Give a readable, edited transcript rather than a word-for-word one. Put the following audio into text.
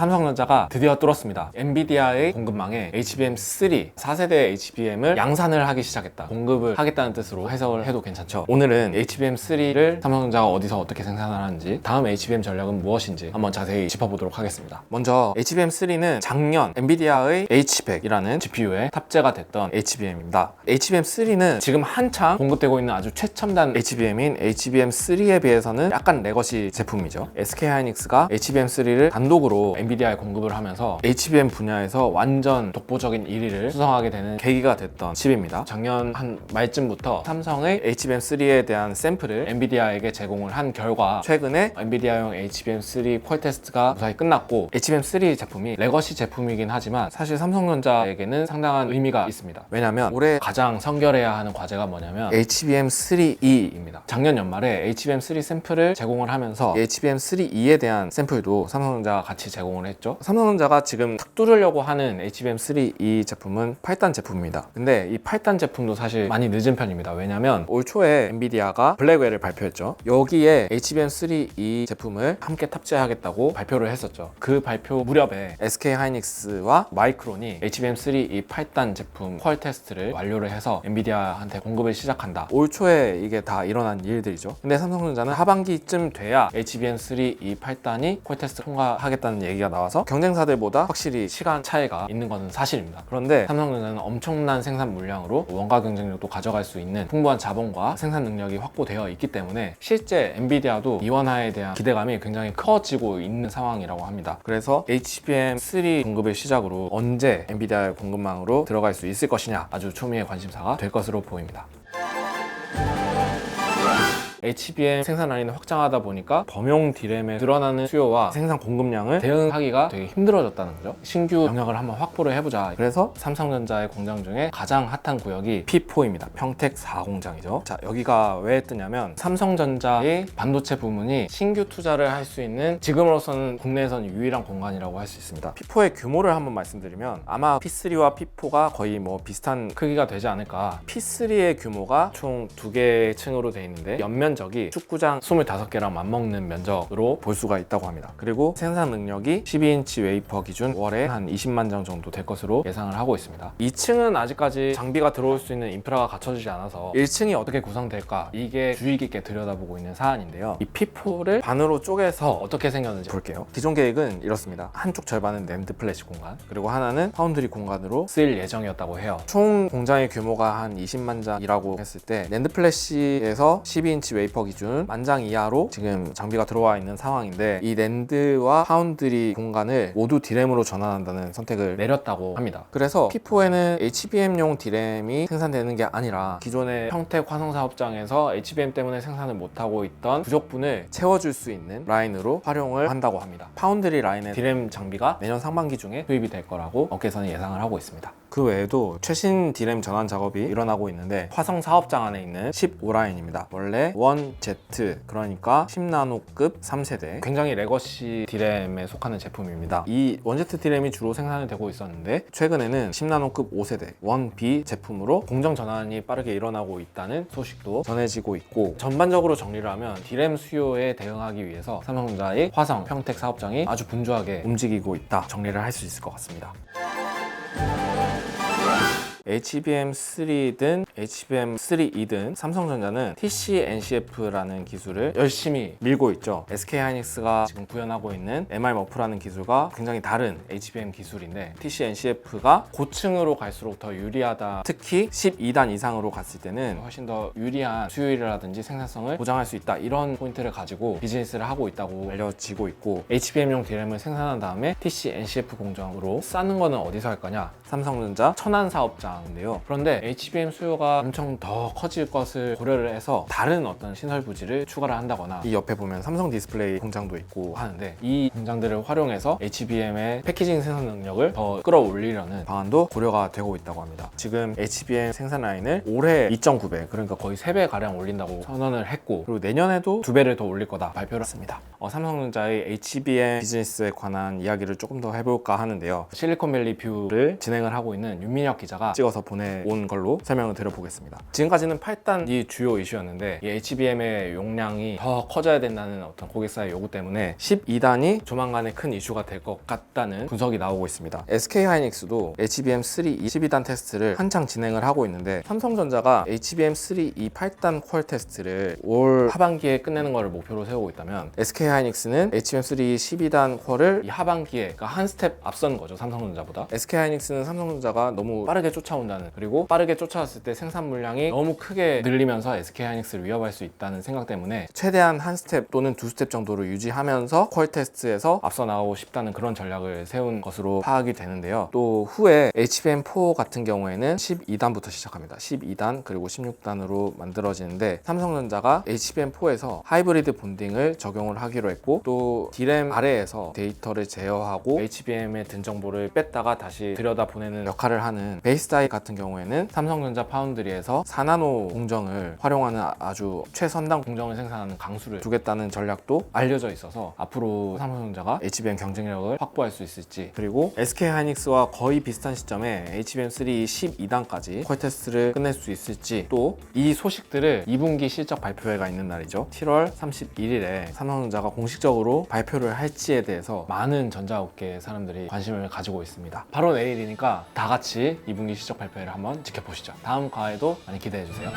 삼성전자가 드디어 뚫었습니다. 엔비디아의 공급망에 HBM3, 4세대 HBM을 양산을 하기 시작했다. 공급을 하겠다는 뜻으로 해석을 해도 괜찮죠. 오늘은 HBM3를 삼성전자가 어디서 어떻게 생산을 하는지, 다음 HBM 전략은 무엇인지 한번 자세히 짚어보도록 하겠습니다. 먼저 HBM3는 작년 엔비디아의 H100이라는 GPU에 탑재가 됐던 HBM입니다. HBM3는 지금 한창 공급되고 있는 아주 최첨단 HBM인 HBM3에 비해서는 약간 레거시 제품이죠. SK하이닉스가 HBM3를 단독으로 엔비디아에 공급을 하면서 HBM 분야에서 완전 독보적인 1위를 수성하게 되는 계기가 됐던 칩입니다. 작년 한 말쯤부터 삼성의 HBM3에 대한 샘플을 엔비디아에게 제공을 한 결과 최근에 엔비디아용 HBM3 퀄 테스트가 무사히 끝났고, HBM3 제품이 레거시 제품이긴 하지만 사실 삼성전자에게는 상당한 의미가 있습니다. 왜냐면 올해 가장 선결해야 하는 과제가 뭐냐면 HBM3E입니다. 작년 연말에 HBM3 샘플을 제공을 하면서 HBM3E에 대한 샘플도 삼성전자가 같이 제공을 했죠. 삼성전자가 지금 탁 뚫으려고 하는 HBM3E 제품은 8단 제품입니다. 근데 이 8단 제품도 사실 많이 늦은 편입니다. 왜냐면 올 초에 엔비디아가 블랙웰을 발표했죠. 여기에 HBM3E 제품을 함께 탑재하겠다고 발표를 했었죠. 그 발표 무렵에 SK하이닉스와 마이크론이 HBM3E 8단 제품 퀄 테스트를 완료를 해서 엔비디아한테 공급을 시작한다. 올 초에 이게 다 일어난 일들이죠. 근데 삼성전자는 하반기쯤 돼야 HBM3E 8단이 퀄 테스트 통과하겠다는 얘기가 나와서 경쟁사들보다 확실히 시간 차이가 있는 것은 사실입니다. 그런데 삼성전자는 엄청난 생산 물량으로 원가 경쟁력도 가져갈 수 있는 풍부한 자본과 생산 능력이 확보되어 있기 때문에 실제 엔비디아도 이원화에 대한 기대감이 굉장히 커지고 있는 상황이라고 합니다. 그래서 HBM3 공급을 시작으로 언제 엔비디아의 공급망으로 들어갈 수 있을 것이냐, 아주 초미의 관심사가 될 것으로 보입니다. HBM 생산 라인을 확장하다 보니까 범용 D램에 늘어나는 수요와 생산 공급량을 대응하기가 되게 힘들어졌다는 거죠. 신규 영역을 한번 확보를 해보자. 그래서 삼성전자의 공장 중에 가장 핫한 구역이 P4입니다. 평택 4공장이죠. 자, 여기가 왜 뜨냐면 삼성전자의 반도체 부문이 신규 투자를 할 수 있는 지금으로서는 국내에서는 유일한 공간이라고 할 수 있습니다. P4의 규모를 한번 말씀드리면 아마 P3와 P4가 거의 뭐 비슷한 크기가 되지 않을까. P3의 규모가 총 2개의 층으로 되어 있는데 면적이 축구장 25개랑 맞먹는 면적으로 볼 수가 있다고 합니다. 그리고 생산 능력이 12인치 웨이퍼 기준 월에 한 20만 장 정도 될 것으로 예상을 하고 있습니다. 2층은 아직까지 장비가 들어올 수 있는 인프라가 갖춰지지 않아서 1층이 어떻게 구성될까, 이게 주의 깊게 들여다보고 있는 사안인데요. 이 P4를 반으로 쪼개서 어떻게 생겼는지 볼게요. 기존 계획은 이렇습니다. 한쪽 절반은 낸드 플래시 공간, 그리고 하나는 파운드리 공간으로 쓰일 예정이었다고 해요. 총 공장의 규모가 한 20만 장이라고 했을 때 낸드 플래시에서 12인치 웨이퍼 기준 10,000장 이하로 지금 장비가 들어와 있는 상황인데, 이 낸드와 파운드리 공간을 모두 D램으로 전환한다는 선택을 내렸다고 합니다. 그래서 P4에는 HBM용 D램이 생산되는 게 아니라 기존의 평택 화성사업장에서 HBM 때문에 생산을 못하고 있던 부족분을 채워줄 수 있는 라인으로 활용을 한다고 합니다. 파운드리 라인의 D램 장비가 내년 상반기 중에 도입이 될 거라고 업계에서는 예상을 하고 있습니다. 그 외에도 최신 D램 전환 작업이 일어나고 있는데, 화성 사업장 안에 있는 15라인입니다. 원래 1Z, 그러니까 10나노급 3세대, 굉장히 레거시 D램에 속하는 제품입니다. 이 1Z D램이 주로 생산이 되고 있었는데 최근에는 10나노급 5세대 1B 제품으로 공정 전환이 빠르게 일어나고 있다는 소식도 전해지고 있고, 전반적으로 정리를 하면 D램 수요에 대응하기 위해서 삼성전자의 화성 평택 사업장이 아주 분주하게 움직이고 있다, 정리를 할 수 있을 것 같습니다. HBM3든 HBM3E든 삼성전자는 TC-NCF라는 기술을 열심히 밀고 있죠. SK하이닉스가 지금 구현하고 있는 MR머프라는 기술과 굉장히 다른 HBM 기술인데, TC-NCF가 고층으로 갈수록 더 유리하다. 특히 12단 이상으로 갔을 때는 훨씬 더 유리한 수요일이라든지 생산성을 보장할 수 있다, 이런 포인트를 가지고 비즈니스를 하고 있다고 알려지고 있고, HBM용 D램을 생산한 다음에 TC-NCF 공정으로 쌓는 거는 어디서 할 거냐? 삼성전자 천안 사업장인데요. 그런데 HBM 수요가 엄청 더 커질 것을 고려를 해서 다른 어떤 신설 부지를 추가를 한다거나, 이 옆에 보면 삼성 디스플레이 공장도 있고 하는데, 이 공장들을 활용해서 HBM의 패키징 생산 능력을 더 끌어올리려는 방안도 고려가 되고 있다고 합니다. 지금 HBM 생산 라인을 올해 2.9배, 그러니까 거의 3배 가량 올린다고 선언을 했고, 그리고 내년에도 2배를 더 올릴 거다 발표를 했습니다. 삼성전자의 HBM 비즈니스에 관한 이야기를 조금 더 해볼까 하는데요. 실리콘밸리 뷰를 진행을 하고 있는 윤민혁 기자가 찍어서 보내온 걸로 설명을 드려보겠습니다. 지금까지는 8단이 주요 이슈였는데 이 HBM의 용량이 더 커져야 된다는 어떤 고객사의 요구 때문에 12단이 조만간에 큰 이슈가 될 것 같다는 분석이 나오고 있습니다. SK하이닉스도 HBM3E 12단 테스트를 한창 진행을 하고 있는데 삼성전자가 HBM3E 8단 퀄 테스트를 올 하반기에 끝내는 것을 목표로 세우고 있다면 SK하이닉스는 HBM3E 12단 퀄을 이 하반기에 그러니까 한 스텝 앞선 거죠, 삼성전자보다. SK하이닉스는 삼성전자가 너무 빠르게 쫓아온다는, 그리고 빠르게 쫓아왔을 때 생산 물량이 너무 크게 늘리면서 SK하이닉스를 위협할 수 있다는 생각 때문에 최대한 한 스텝 또는 두 스텝 정도로 유지하면서 퀄 테스트에서 앞서 나가고 싶다는 그런 전략을 세운 것으로 파악이 되는데요. 또 후에 HBM4 같은 경우에는 12단부터 시작합니다. 12단 그리고 16단으로 만들어지는데 삼성전자가 HBM4에서 하이브리드 본딩을 적용을 하기로 했고, 또 D램 아래에서 데이터를 제어하고 HBM의 든 정보를 뺐다가 다시 들여다보내는 역할을 하는 베이스 다이 같은 경우에는 삼성전자 파운드리에서 4나노 공정을 활용하는 아주 최선단 공정을 생산하는 강수를 두겠다는 전략도 알려져 있어서 앞으로 삼성전자가 HBM 경쟁력을 확보할 수 있을지, 그리고 SK하이닉스와 거의 비슷한 시점에 HBM3 12단까지 퀄 테스트를 끝낼 수 있을지, 또 이 소식들을 2분기 실적 발표회가 있는 날이죠. 7월 31일에 삼성전자가 공식적으로 발표를 할지에 대해서 많은 전자업계 사람들이 관심을 가지고 있습니다. 바로 내일이니까 다 같이 2분기 실적 발표회를 한번 지켜보시죠. 다음 과에도 많이 기대해주세요.